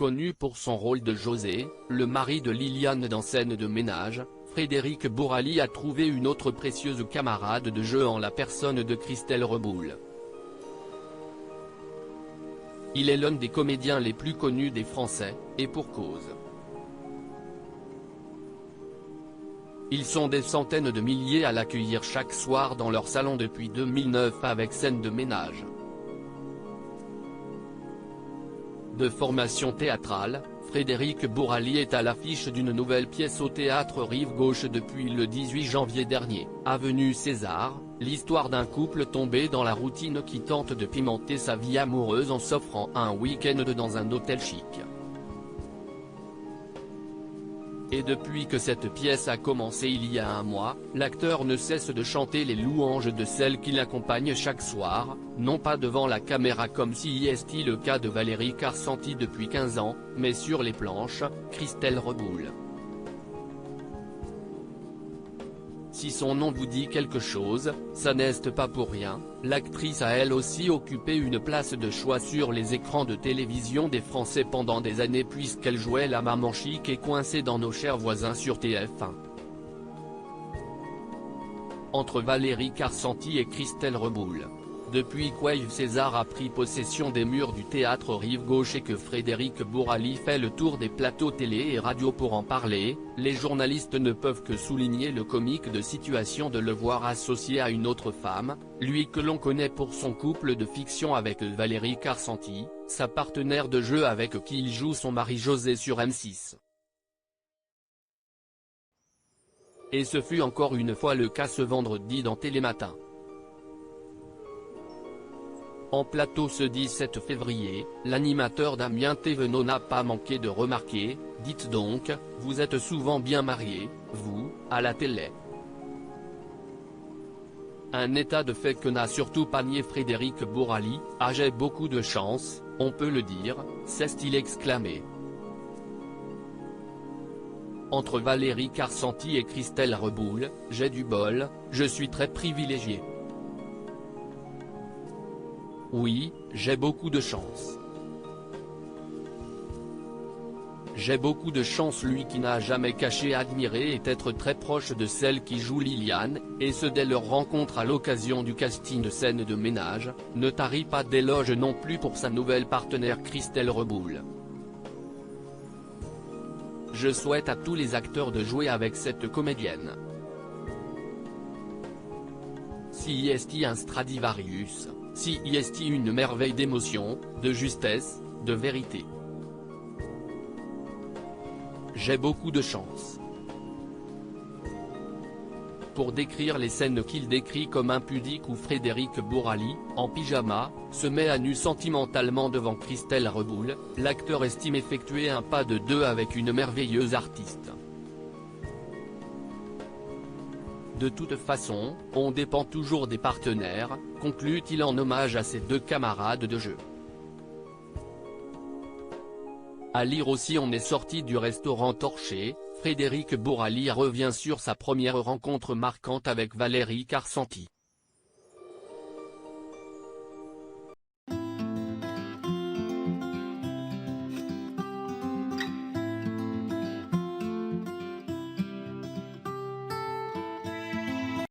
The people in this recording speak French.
connu pour son rôle de José, le mari de Liliane dans Scène de ménage, Frédéric Bourali a trouvé une autre précieuse camarade de jeu en la personne de Christelle Reboul. Il est l'un des comédiens les plus connus des Français, et pour cause. Ils sont des centaines de milliers à l'accueillir chaque soir dans leur salon depuis 2009 avec Scène de ménage. De formation théâtrale, Frédéric Bourali est à l'affiche d'une nouvelle pièce au théâtre Rive-Gauche depuis le 18 janvier dernier, Avenue César, l'histoire d'un couple tombé dans la routine qui tente de pimenter sa vie amoureuse en s'offrant un week-end dans un hôtel chic. Et depuis que cette pièce a commencé il y a un mois, l'acteur ne cesse de chanter les louanges de celle qui l'accompagne chaque soir, non pas devant la caméra comme si est le cas de Valérie Carcenti depuis 15 ans, mais sur les planches, Christelle Reboul. Si son nom vous dit quelque chose, ça n'est pas pour rien, l'actrice a elle aussi occupé une place de choix sur les écrans de télévision des Français pendant des années puisqu'elle jouait la maman chic et coincée dans Nos chers voisins sur TF1. Entre Valérie Carcenti et Christelle Reboul. Depuis qu'Avenue César a pris possession des murs du théâtre Rive-Gauche et que Frédéric Bourali fait le tour des plateaux télé et radio pour en parler, les journalistes ne peuvent que souligner le comique de situation de le voir associé à une autre femme, lui que l'on connaît pour son couple de fiction avec Valérie Carcenti, sa partenaire de jeu avec qui il joue son mari José sur M6. Et ce fut encore une fois le cas ce vendredi dans Télématin. En plateau ce 17 février, l'animateur Damien Thévenot n'a pas manqué de remarquer « Dites donc, vous êtes souvent bien mariés, vous, à la télé ». Un état de fait que n'a surtout pas nié Frédéric Bourali, « Ah j'ai beaucoup de chance, on peut le dire », s'est-il exclamé. Entre Valérie Carcenti et Christelle Reboul, j'ai du bol, je suis très privilégié. Oui, j'ai beaucoup de chance. J'ai beaucoup de chance lui qui n'a jamais caché admirer et être très proche de celle qui joue Liliane, et ce dès leur rencontre à l'occasion du casting de Scène de ménage, ne tarit pas d'éloges non plus pour sa nouvelle partenaire Christelle Reboul. Je souhaite à tous les acteurs de jouer avec cette comédienne. Si est un Stradivarius. Si est une merveille d'émotion, de justesse, de vérité. J'ai beaucoup de chance. Pour décrire les scènes qu'il décrit comme impudiques où Frédéric Bourali, en pyjama, se met à nu sentimentalement devant Christelle Reboul, l'acteur estime effectuer un pas de deux avec une merveilleuse artiste. De toute façon, on dépend toujours des partenaires, conclut-il en hommage à ses deux camarades de jeu. À lire aussi on est sorti du restaurant torché, Frédéric Bourali revient sur sa première rencontre marquante avec Valérie Carcenti.